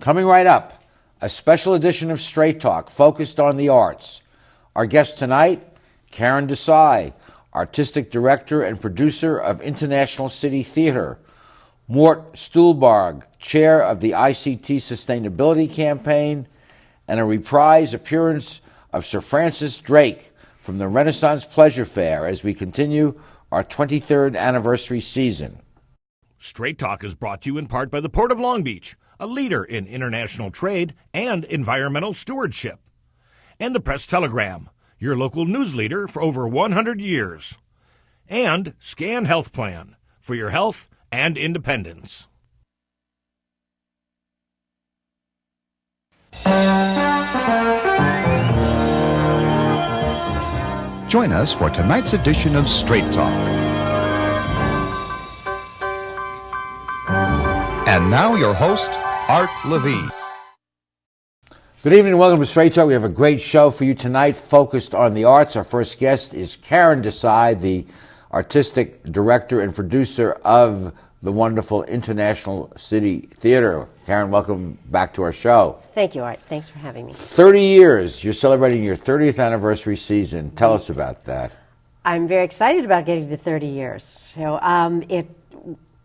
Coming right up, a special edition of Straight Talk focused on the arts. Our guest tonight, Caryn Desai, Artistic Director and Producer of International City Theater. Mort Stuhlbarg, Chair of the ICT Sustainability Campaign, and a reprise appearance of Sir Francis Drake from the Renaissance Pleasure Fair as we continue our 23rd anniversary season. Straight Talk is brought to you in part by the Port of Long Beach, a leader in international trade and environmental stewardship. And the Press Telegram, your local news leader for over 100 years. And Scan Health Plan, for your health and independence. Join us for tonight's edition of Straight Talk. And now your host, Art Levine. Good evening and welcome to Straight Talk. We have a great show for you tonight focused on the arts. Our first guest is Caryn Desai, the Artistic Director and Producer of the wonderful International City Theater. Caryn, welcome back to our show. Thank you, Art. Thanks for having me. 30 years. You're celebrating your 30th anniversary season. Tell us about that. I'm very excited about getting to 30 years. So,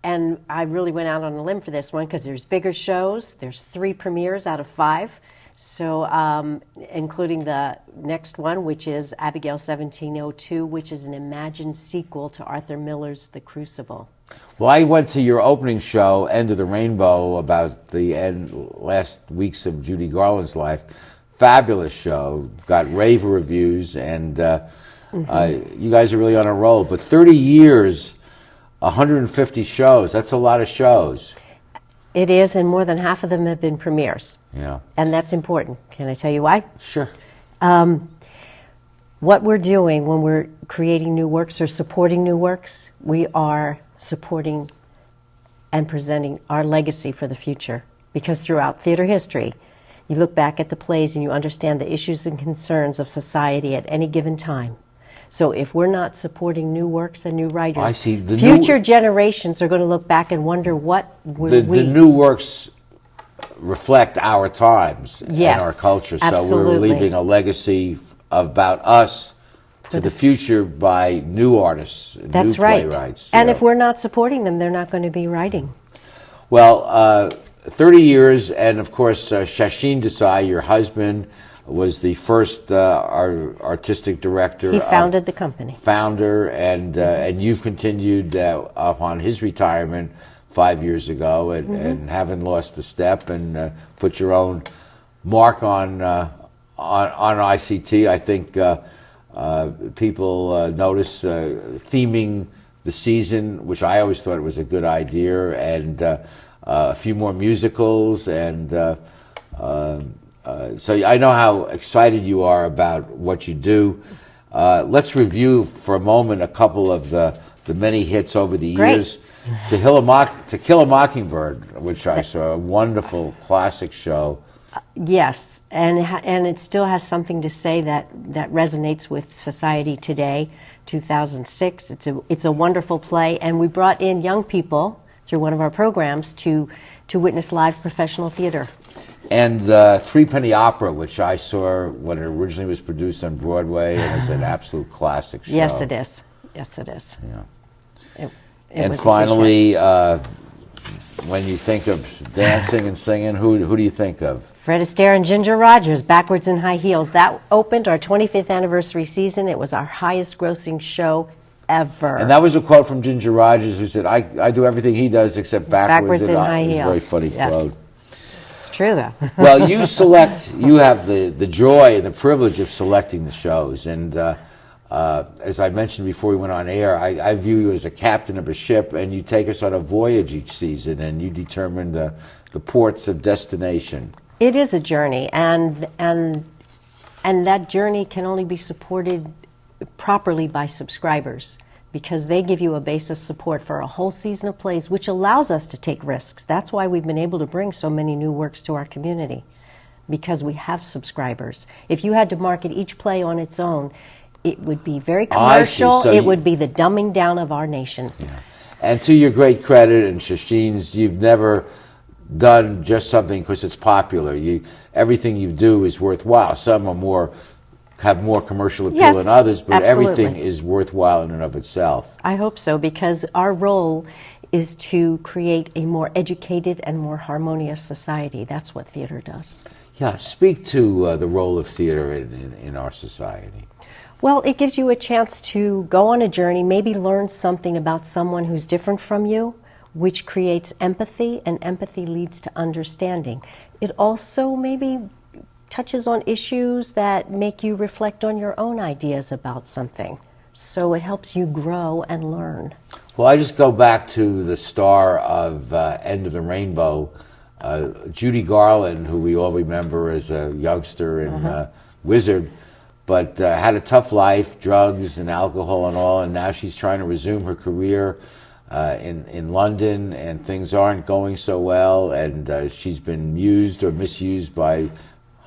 and I really went out on a limb for this one because there's bigger shows. There's 3 premieres out of 5. So, including the next one, which is Abigail 1702, which is an imagined sequel to Arthur Miller's The Crucible. Well, I went to your opening show, End of the Rainbow, about the last weeks of Judy Garland's life. Fabulous show, got rave reviews, and you guys are really on a roll. But 30 years, 150 shows, that's a lot of shows. It is, and more than half of them have been premieres. Yeah. And that's important. Can I tell you why? Sure. What we're doing when we're creating new works or supporting new works, we are supporting and presenting our legacy for the future. Because throughout theater history, you look back at the plays and you understand the issues and concerns of society at any given time. So if we're not supporting new works and new writers, future generations are going to look back and wonder what the new works reflect our times and our culture. So absolutely. We're leaving a legacy about us to the future by new artists, That's new right. playwrights. And if we're not supporting them, they're not going to be writing. Well, 30 years, and of course, Shashin Desai, your husband, was the first artistic director. He founded the company. Founder, and you've continued upon his retirement 5 years ago, and haven't lost a step, and put your own mark on ICT. I think people notice theming the season, which I always thought was a good idea, and a few more musicals, and so I know how excited you are about what you do. Let's review for a moment a couple of the many hits over the years. To Kill a Mockingbird, which I saw, a wonderful classic show. Yes, and it still has something to say that resonates with society today. 2006. It's a wonderful play, and we brought in young people through one of our programs to witness live professional theater. And Threepenny Opera, which I saw when it originally was produced on Broadway, and it's an absolute classic show. Yes, it is. Yes, it is. Yeah. And finally, when you think of dancing and singing, who do you think of? Fred Astaire and Ginger Rogers, Backwards in High Heels. That opened our 25th anniversary season. It was our highest grossing show ever. And that was a quote from Ginger Rogers, who said, I do everything he does except backwards in high heels. It was a very funny quote. It's true, though. Well, you have the joy and the privilege of selecting the shows. And as I mentioned before we went on air, I view you as a captain of a ship, and you take us on a voyage each season, and you determine the ports of destination. It is a journey, and that journey can only be supported properly by subscribers, because they give you a base of support for a whole season of plays, which allows us to take risks. That's why we've been able to bring so many new works to our community, because we have subscribers. If you had to market each play on its own, it would be very commercial. So it would be the dumbing down of our nation. Yeah. And to your great credit and Shashin's, you've never done just something because it's popular. Everything you do is worthwhile. Some are have more commercial appeal Yes, than others, but absolutely. everything is worthwhile in and of itself. I hope so, because our role is to create a more educated and more harmonious society. That's what theater does. Yeah, speak to the role of theater in our society. Well, it gives you a chance to go on a journey, maybe learn something about someone who's different from you, which creates empathy, and empathy leads to understanding. It also maybe touches on issues that make you reflect on your own ideas about something. So it helps you grow and learn. Well, I just go back to the star of End of the Rainbow, Judy Garland, who we all remember as a youngster and wizard, but had a tough life, drugs and alcohol and all, and now she's trying to resume her career in London, and things aren't going so well, and she's been used or misused by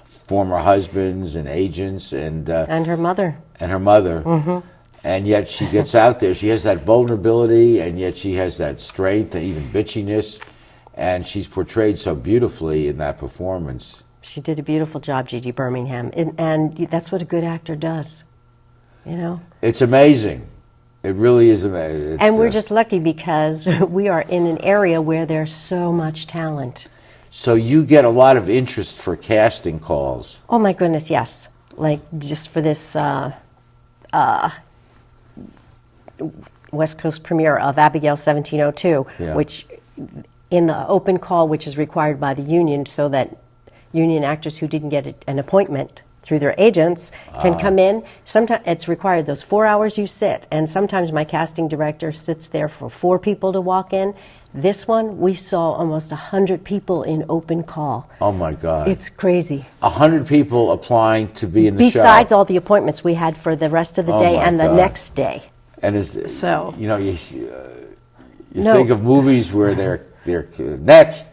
former husbands and agents and her mother. And her mother. And yet she gets out there. She has that vulnerability, and yet she has that strength and even bitchiness, and she's portrayed so beautifully in that performance. She did a beautiful job, Gigi Birmingham, and that's what a good actor does, you know? It's amazing. It really is amazing. And we're just lucky because we are in an area where there's so much talent. So you get a lot of interest for casting calls. Oh my goodness, yes. Like just for this West Coast premiere of Abigail 1702, Yeah. which in the open call, which is required by the union so that union actors who didn't get an appointment through their agents can come in. Sometimes it's required those 4 hours you sit, and sometimes my casting director sits there for 4 people to walk in. This one, we saw almost 100 people in open call. Oh my God. It's crazy. 100 people applying to be in the show. Besides all the appointments we had for the rest of the Oh day my and the God. next day. And is So- you know, you No. think of movies where they're next.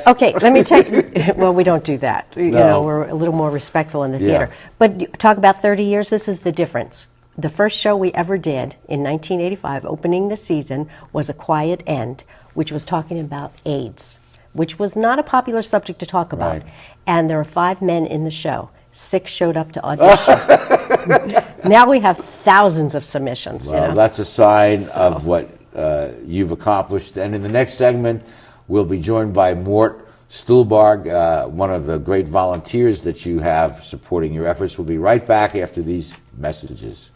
Okay, let me tell you. Well, we don't do that. You No. know, we're a little more respectful in the Yeah. theater. But talk about 30 years, this is the difference. The first show we ever did in 1985, opening the season, was A Quiet End, which was talking about AIDS, which was not a popular subject to talk about. Right. And there were 5 men in the show. 6 showed up to audition. Now we have thousands of submissions. Well, you know? that's a sign of what you've accomplished. And in the next segment, we'll be joined by Mort Stuhlbarg, one of the great volunteers that you have supporting your efforts. We'll be right back after these messages.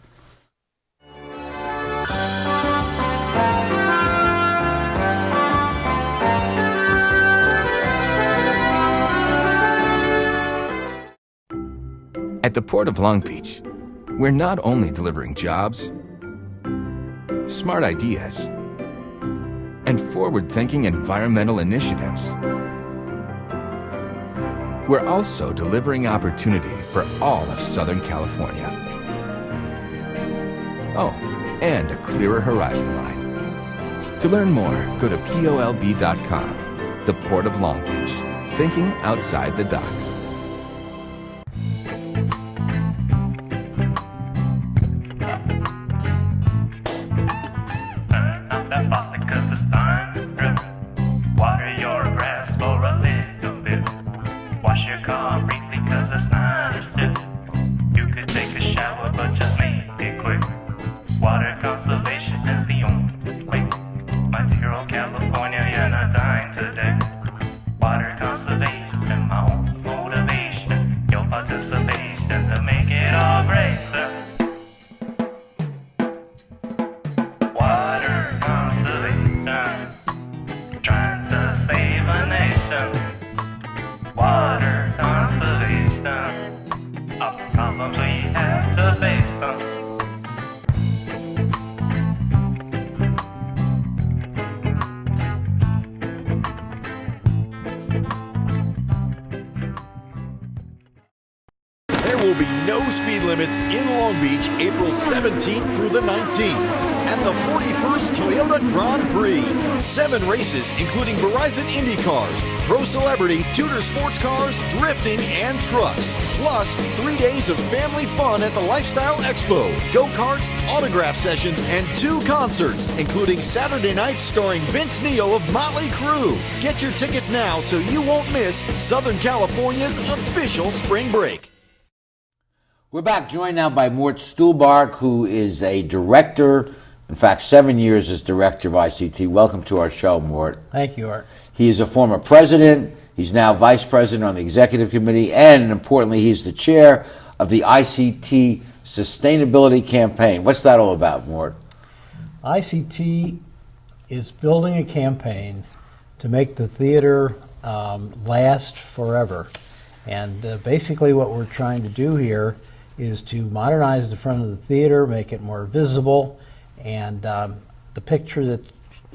At the Port of Long Beach, we're not only delivering jobs, smart ideas, and forward-thinking environmental initiatives. We're also delivering opportunity for all of Southern California. Oh, and a clearer horizon line. To learn more, go to polb.com. The Port of Long Beach, thinking outside the docks. There will be no speed limits in Long Beach April 17th through the 19th. and the 41st Toyota Grand Prix. 7 races, including Verizon Indy cars, Pro Celebrity, Tudor sports cars, drifting, and trucks. Plus, 3 days of family fun at the Lifestyle Expo, go-karts, autograph sessions, and 2 concerts, including Saturday nights starring Vince Neil of Motley Crue. Get your tickets now so you won't miss Southern California's official spring break. We're back, joined now by Mort Stuhlbarg, who is a director, in fact, 7 years as director of ICT. Welcome to our show, Mort. Thank you, Art. He is a former president. He's now vice president on the executive committee, and importantly, he's the chair of the ICT Sustainability Campaign. What's that all about, Mort? ICT is building a campaign to make the theater last forever. And basically what we're trying to do here is to modernize the front of the theater, make it more visible, and the picture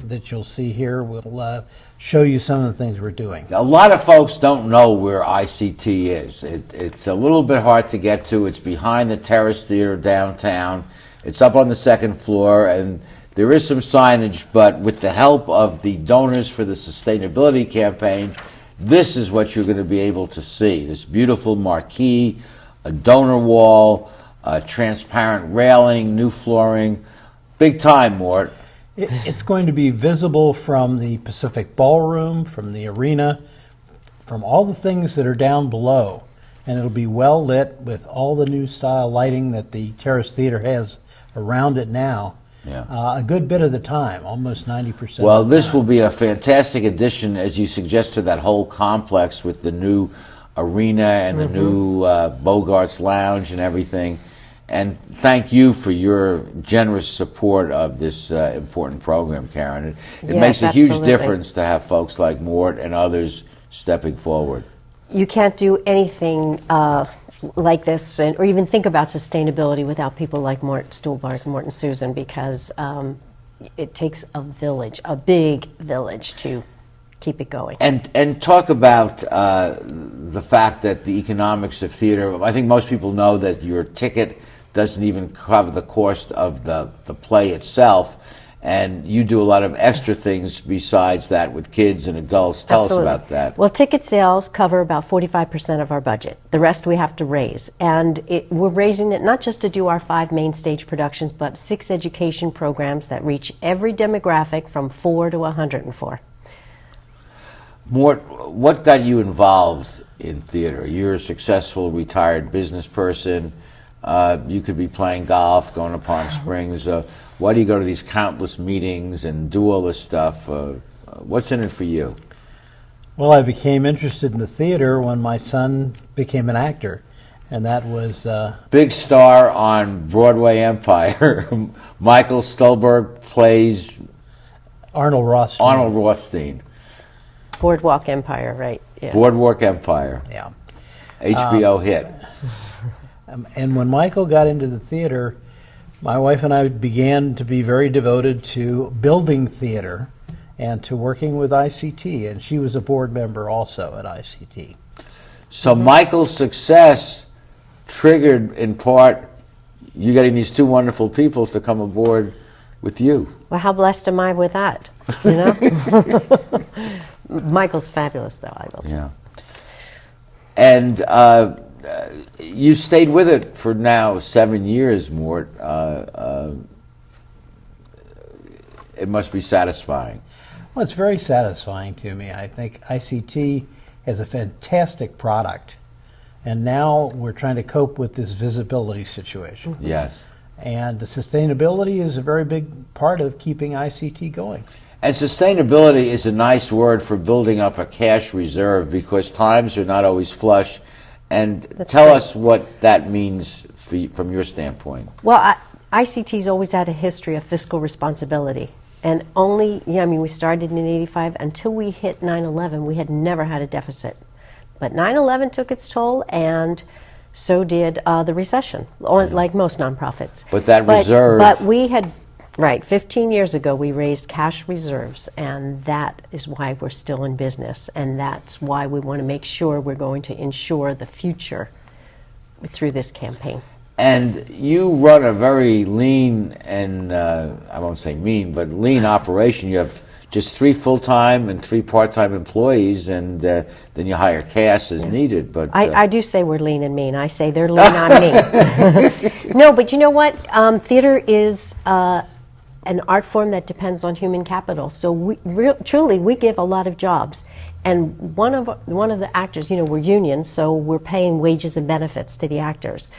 that you'll see here will show you some of the things we're doing. A lot of folks don't know where ICT is. It's a little bit hard to get to. It's behind the Terrace Theater downtown. It's up on the 2nd floor, and there is some signage, but with the help of the donors for the sustainability campaign, this is what you're going to be able to see. This beautiful marquee, a donor wall, a transparent railing, new flooring. Big time, Mort. It's going to be visible from the Pacific Ballroom, from the arena, from all the things that are down below. And it'll be well lit with all the new style lighting that the Terrace Theater has around it now. Yeah. A good bit of the time, almost 90%. Well, of the this time. will be a fantastic addition, as you suggest, to that whole complex with the new arena and the new Bogart's Lounge and everything. And thank you for your generous support of this important program, Caryn. It Yes, makes a huge absolutely. difference to have folks like Mort and others stepping forward. You can't do anything like this, or even think about sustainability without people like Mort Stuhlbarg, Mort and Susan, because it takes a village, a big village, to keep it going. And talk about the fact that the economics of theater, I think most people know that your ticket doesn't even cover the cost of the play itself, and you do a lot of extra things besides that with kids and adults. Tell Absolutely. us about that. Well, ticket sales cover about 45% of our budget. The rest we have to raise. And we're raising it not just to do our 5 main stage productions, but 6 education programs that reach every demographic from 4 to 104. Mort, what got you involved in theater? You're a successful retired business person. You could be playing golf, going to Palm Springs. Why do you go to these countless meetings and do all this stuff? What's in it for you? Well, I became interested in the theater when my son became an actor, and that was Big star on Broadway Empire. Michael Stuhlbarg plays Arnold Rothstein. Arnold Rothstein. Boardwalk Empire, right? Yeah. Boardwalk Empire. Yeah. HBO hit. And when Michael got into the theater, my wife and I began to be very devoted to building theater and to working with ICT, and she was a board member also at ICT. So Michael's success triggered, in part, you getting these 2 wonderful people to come aboard with you. Well, how blessed am I with that? You know? Michael's fabulous, though, I will say. Yeah. And you stayed with it for now 7 years, Mort. It must be satisfying. Well, it's very satisfying to me. I think ICT has a fantastic product, and now we're trying to cope with this visibility situation. Yes. And the sustainability is a very big part of keeping ICT going. And sustainability is a nice word for building up a cash reserve, because times are not always flush. And tell right. us what that means from your standpoint. Well, ICT's always had a history of fiscal responsibility. And we started in '85. Until we hit 9/11, we had never had a deficit. But 9/11 took its toll, and so did the recession, like most nonprofits. But that reserve... But we had, 15 years ago, we raised cash reserves, and that is why we're still in business, and that's why we want to make sure we're going to ensure the future through this campaign. And you run a very lean and, I won't say mean, but lean operation. You have just 3 full-time and 3 part-time employees, and then you hire cast as needed. But I do say we're lean and mean. I say they're lean on me. No, but you know what? Theater is an art form that depends on human capital. So truly, we give a lot of jobs. And one of the actors, we're unions, so we're paying wages and benefits to the actors.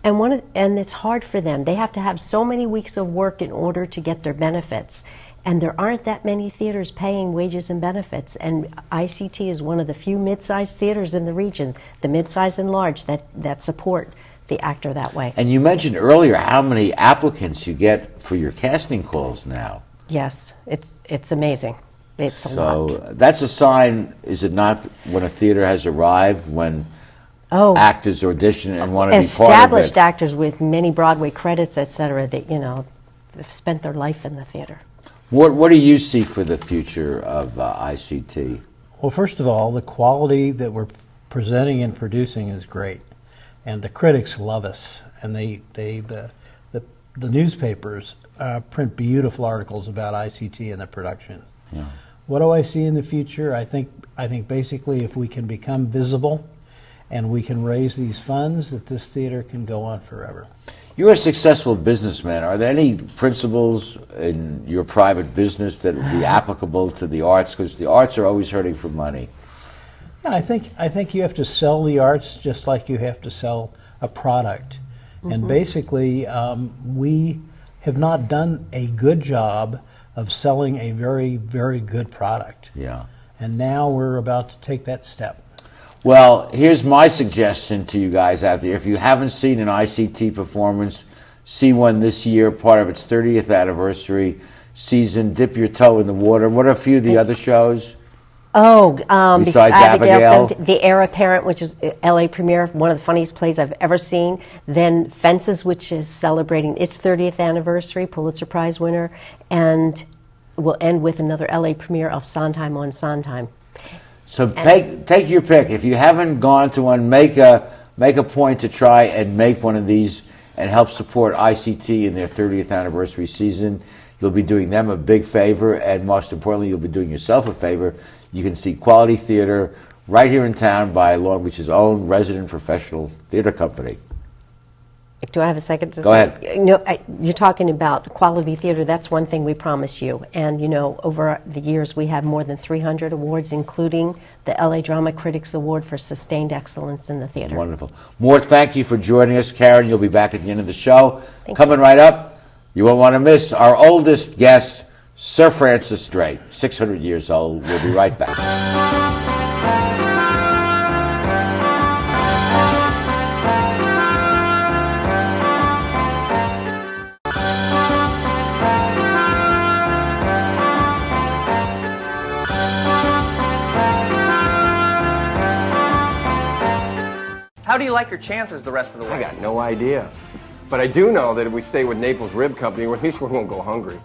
And it's hard for them. They have to have so many weeks of work in order to get their benefits. And there aren't that many theaters paying wages and benefits. And ICT is one of the few mid-sized theaters in the region, the mid-sized and large, that support the actor that way. And you mentioned earlier how many applicants you get for your casting calls now. Yes, it's amazing. It's a lot. So that's a sign, is it not, when a theater has arrived, when actors audition and want to be part of it? Established actors with many Broadway credits, et cetera, that, have spent their life in the theater. What do you see for the future of ICT? Well, first of all, the quality that we're presenting and producing is great, and the critics love us. And the newspapers print beautiful articles about ICT and the production. Yeah. What do I see in the future? I think basically if we can become visible and we can raise these funds, that this theater can go on forever. You're a successful businessman. Are there any principles in your private business that would be applicable to the arts? Because the arts are always hurting for money. Yeah, I think you have to sell the arts just like you have to sell a product. Mm-hmm. And basically, we have not done a good job of selling a very, very good product. Yeah. And now we're about to take that step. Well, here's my suggestion to you guys out there. If you haven't seen an ICT performance, see one this year, part of its 30th anniversary season. Dip your toe in the water. What are a few of the other shows? Besides Abigail? The Heir Apparent, which is LA premiere, one of the funniest plays I've ever seen. Then Fences, which is celebrating its 30th anniversary, Pulitzer Prize winner. And we'll end with another LA premiere of Sondheim on Sondheim. So take your pick. If you haven't gone to one, make a point to try and make one of these and help support ICT in their 30th anniversary season. You'll be doing them a big favor, and most importantly, you'll be doing yourself a favor. You can see quality theater right here in town by Long Beach's own resident professional theater company. Do I have a second to say? Go ahead. You're talking about quality theater. That's one thing we promise you. And, over the years, we have more than 300 awards, including the LA Drama Critics Award for Sustained Excellence in the Theater. Wonderful. Mort, thank you for joining us. Caryn, you'll be back at the end of the show. Coming you. right up, you won't want to miss our oldest guest, Sir Francis Drake, 600 years old. We'll be right back. How do you like your chances the rest of the way? I got no idea. But I do know that if we stay with Naples Rib Company, at least we won't go hungry.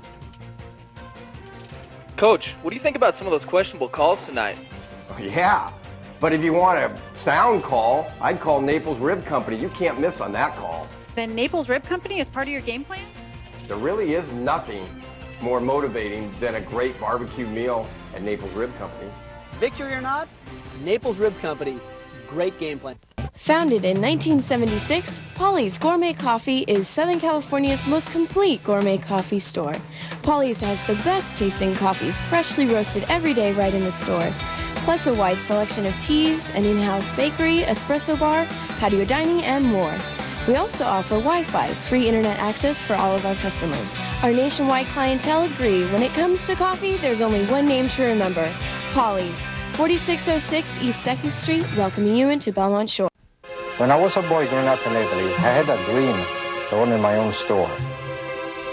Coach, what do you think about some of those questionable calls tonight? Oh, yeah, but if you want a sound call, I'd call Naples Rib Company. You can't miss on that call. Then Naples Rib Company is part of your game plan? There really is nothing more motivating than a great barbecue meal at Naples Rib Company. Victory or not, Naples Rib Company, great game plan. Founded in 1976, Polly's Gourmet Coffee is Southern California's most complete gourmet coffee store. Polly's has the best tasting coffee, freshly roasted every day right in the store, plus a wide selection of teas, an in-house bakery, espresso bar, patio dining, and more. We also offer Wi-Fi, free internet access for all of our customers. Our nationwide clientele agree, when it comes to coffee, there's only one name to remember, Polly's, 4606 East 2nd Street, welcoming you into Belmont Shore. When I was a boy growing up in Italy, I had a dream to own my own store.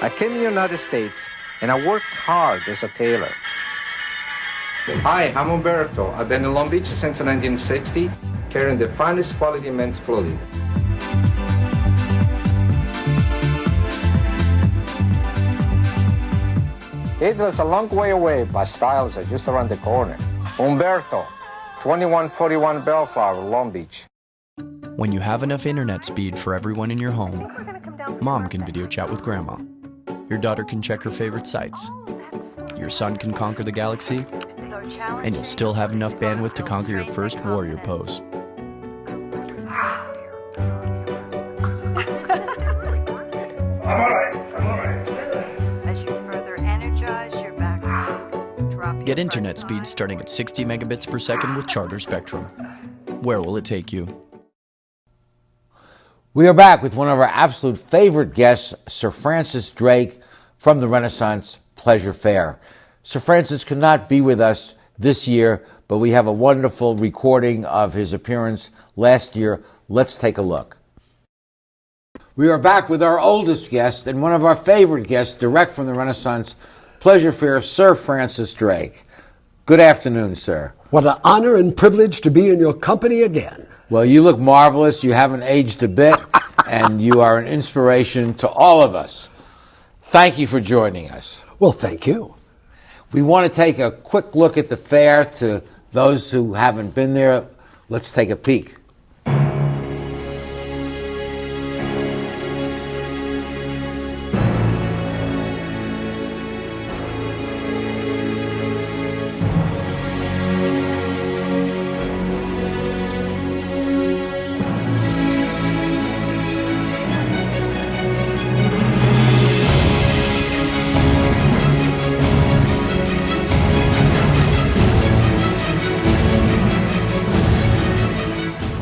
I came to the United States and I worked hard as a tailor. Hi, I'm Umberto. I've been in Long Beach since 1960, carrying the finest quality men's clothing. It was a long way away, but styles are just around the corner. Umberto, 2141 Bellflower, Long Beach. When you have enough internet speed for everyone in your home, Mom can video chat with Grandma. Your daughter can check her favorite sites. Your son can conquer the galaxy, and you'll still have enough bandwidth to conquer your first warrior pose. Get internet speed starting at 60 megabits per second with Charter Spectrum. Where will it take you? We are back with one of our absolute favorite guests, Sir Francis Drake from the Renaissance Pleasure Fair. Sir Francis could not be with us this year, but we have a wonderful recording of his appearance last year. Let's take a look. We are back with our oldest guest and one of our favorite guests, direct from the Renaissance Pleasure Fair, Sir Francis Drake. Good afternoon, sir. What an honor and privilege to be in your company again. Well, you look marvelous. You haven't aged a bit, and you are an inspiration to all of us. Thank you for joining us. Well, thank you. We want to take a quick look at the fair. To those who haven't been there, let's take a peek.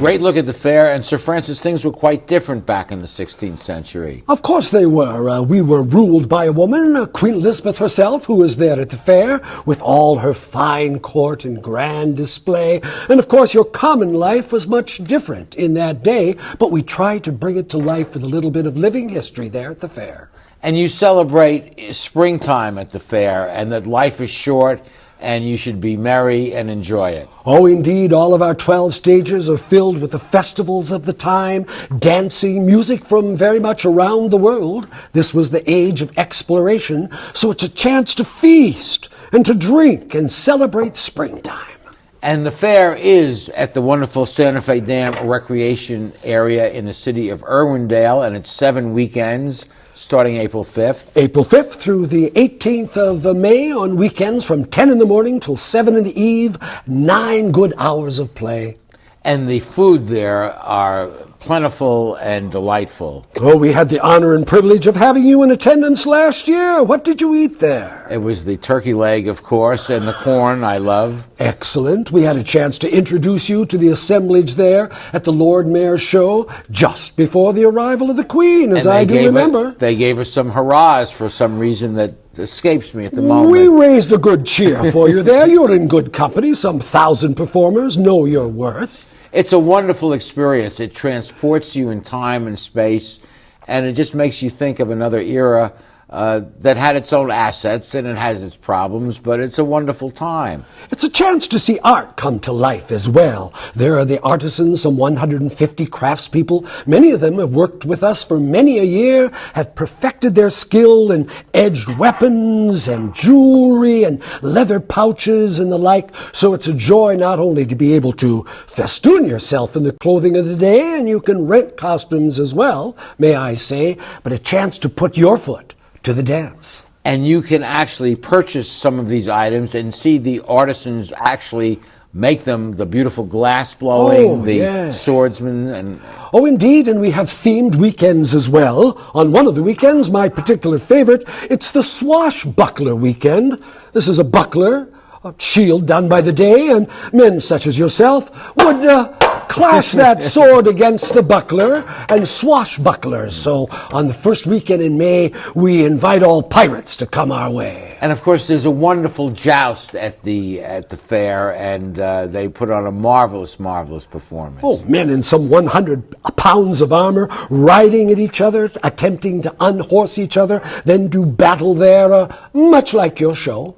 Great look at the fair, and Sir Francis, things were quite different back in the 16th century. Of course they were. We were ruled by a woman, Queen Elizabeth herself, who was there at the fair with all her fine court and grand display. And of course your common life was much different in that day, but we tried to bring it to life with a little bit of living history there at the fair. And you celebrate springtime at the fair, and that life is short, and you should be merry and enjoy it. Oh, indeed, all of our 12 stages are filled with the festivals of the time, dancing, music from very much around the world. This was the age of exploration, so it's a chance to feast and to drink and celebrate springtime. And the fair is at the wonderful Santa Fe Dam Recreation Area in the city of Irwindale, and it's 7 weekends, starting April 5th. April 5th through the 18th of May on weekends from 10 in the morning till 7 in the eve, 9 good hours of play. And the food there are plentiful and delightful. Oh, we had the honor and privilege of having you in attendance last year. What did you eat there? It was the turkey leg, of course, and the corn I love. Excellent. We had a chance to introduce you to the assemblage there at the Lord Mayor's show just before the arrival of the Queen, as I do remember. They gave us some hurrahs for some reason that escapes me at the moment. We raised a good cheer for you there. You're in good company. Some 1,000 performers know your worth. It's a wonderful experience. It transports you in time and space, and it just makes you think of another era that had its own assets and it has its problems, but it's a wonderful time. It's a chance to see art come to life as well. There are the artisans, some 150 craftspeople. Many of them have worked with us for many a year, have perfected their skill in edged weapons and jewelry and leather pouches and the like. So it's a joy not only to be able to festoon yourself in the clothing of the day, and you can rent costumes as well, may I say, but a chance to put your foot to the dance. And you can actually purchase some of these items and see the artisans actually make them, the beautiful glass blowing, swordsmen. And oh, indeed, and we have themed weekends as well. On one of the weekends, my particular favorite, it's the swashbuckler weekend. This is a buckler, a shield done by the day, and men such as yourself would clash that sword against the buckler and swashbucklers. So on the first weekend in May, we invite all pirates to come our way. And of course, there's a wonderful joust at the fair, and they put on a marvelous, marvelous performance. Oh, men in some 100 pounds of armor, riding at each other, attempting to unhorse each other, then do battle there, much like your show.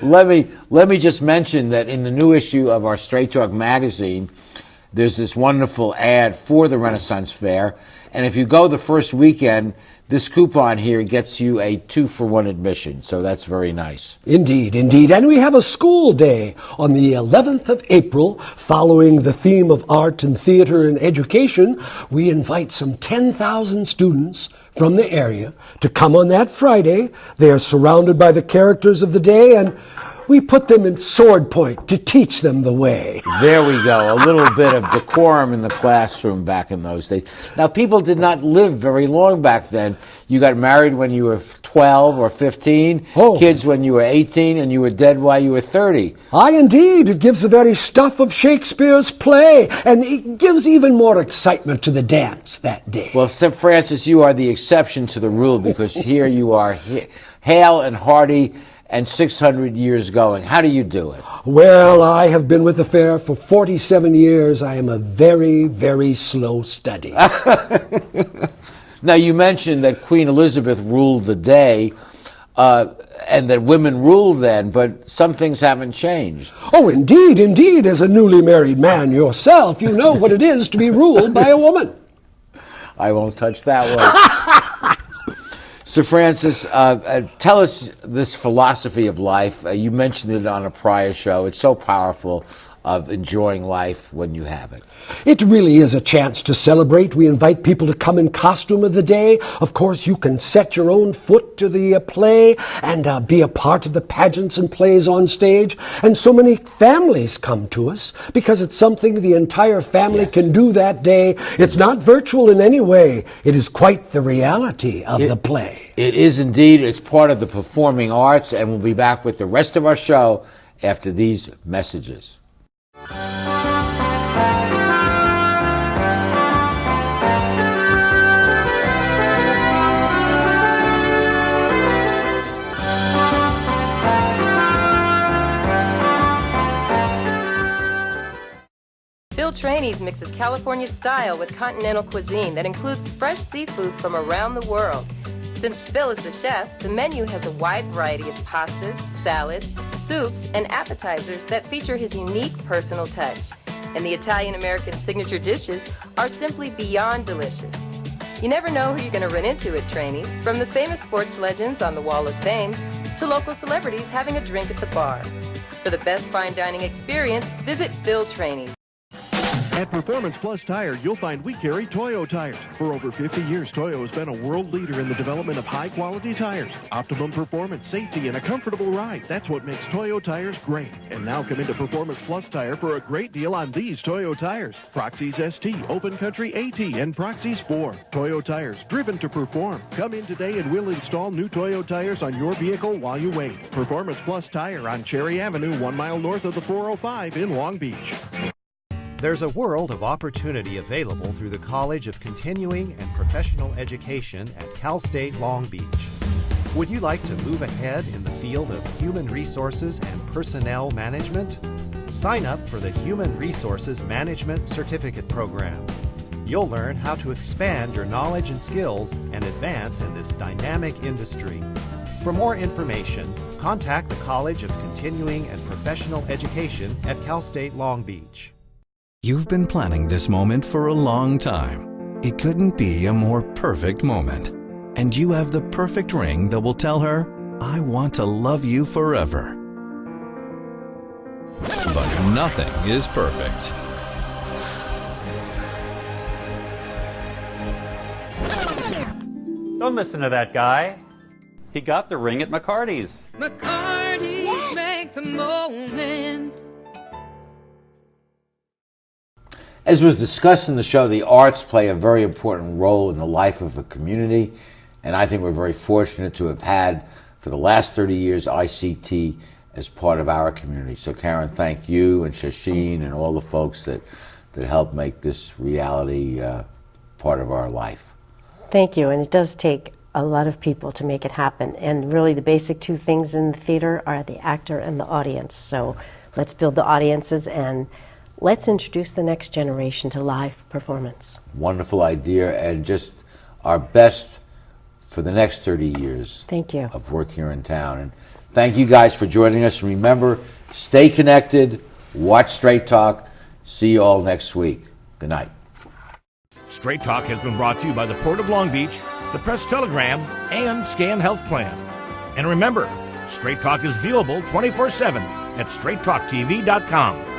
Let me just mention that in the new issue of our Straight Talk magazine, there's this wonderful ad for the Renaissance Fair, And if you go the first weekend, this coupon here gets you a 2-for-1 admission, so that's very nice. Indeed, indeed. And we have a school day on the 11th of April. Following the theme of art and theater and education, we invite some 10,000 students from the area to come on that Friday. They are surrounded by the characters of the day, and we put them in sword point to teach them the way. There we go. A little bit of decorum in the classroom back in those days. Now, people did not live very long back then. You got married when you were 12 or 15, kids when you were 18, and you were dead while you were 30. Aye, indeed. It gives the very stuff of Shakespeare's play, and it gives even more excitement to the dance that day. Well, St. Francis, you are the exception to the rule, because here you are hale and hearty and 600 years going. How do you do it? Well, I have been with the fair for 47 years. I am a very, very slow study. Now, you mentioned that Queen Elizabeth ruled the day, and that women ruled then, but some things haven't changed. Oh, indeed, indeed. As a newly married man yourself, you know what it is to be ruled by a woman. I won't touch that one. Sir Francis, tell us this philosophy of life. You mentioned it on a prior show. It's so powerful, of enjoying life when you have it. It really is a chance to celebrate. We invite people to come in costume of the day. Of course, you can set your own foot to the play and be a part of the pageants and plays on stage. And so many families come to us because it's something the entire family can do that day. It's not virtual in any way. It is quite the reality of the play. It is indeed. It's part of the performing arts, and we'll be back with the rest of our show after these messages. Phil Trainees mixes California style with continental cuisine that includes fresh seafood from around the world. Since Phil is the chef, the menu has a wide variety of pastas, salads, soups, and appetizers that feature his unique personal touch. And the Italian-American signature dishes are simply beyond delicious. You never know who you're going to run into at Trainees, from the famous sports legends on the Wall of Fame to local celebrities having a drink at the bar. For the best fine dining experience, visit Phil Trainees. At Performance Plus Tire, you'll find we carry Toyo tires. For over 50 years, Toyo has been a world leader in the development of high-quality tires. Optimum performance, safety, and a comfortable ride. That's what makes Toyo tires great. And now come into Performance Plus Tire for a great deal on these Toyo tires. Proxys ST, Open Country AT, and Proxys 4. Toyo tires, driven to perform. Come in today and we'll install new Toyo tires on your vehicle while you wait. Performance Plus Tire on Cherry Avenue, 1 mile north of the 405 in Long Beach. There's a world of opportunity available through the College of Continuing and Professional Education at Cal State Long Beach. Would you like to move ahead in the field of human resources and personnel management? Sign up for the Human Resources Management Certificate Program. You'll learn how to expand your knowledge and skills and advance in this dynamic industry. For more information, contact the College of Continuing and Professional Education at Cal State Long Beach. You've been planning this moment for a long time. It couldn't be a more perfect moment. And you have the perfect ring that will tell her, I want to love you forever. But nothing is perfect. Don't listen to that guy. He got the ring at McCarty's. McCarty's makes a moment. As was discussed in the show, the arts play a very important role in the life of a community, and I think we're very fortunate to have had, for the last 30 years, ICT as part of our community. So, Caryn, thank you and Shasheen and all the folks that help make this reality part of our life. Thank you, and it does take a lot of people to make it happen, and really the basic two things in the theater are the actor and the audience. So let's build the audiences and let's introduce the next generation to live performance. Wonderful idea, and just our best for the next 30 years Thank you. Of work here in town. And thank you guys for joining us. And remember, stay connected, watch Straight Talk. See you all next week. Good night. Straight Talk has been brought to you by the Port of Long Beach, the Press Telegram, and Scan Health Plan. And remember, Straight Talk is viewable 24/7 at straighttalktv.com.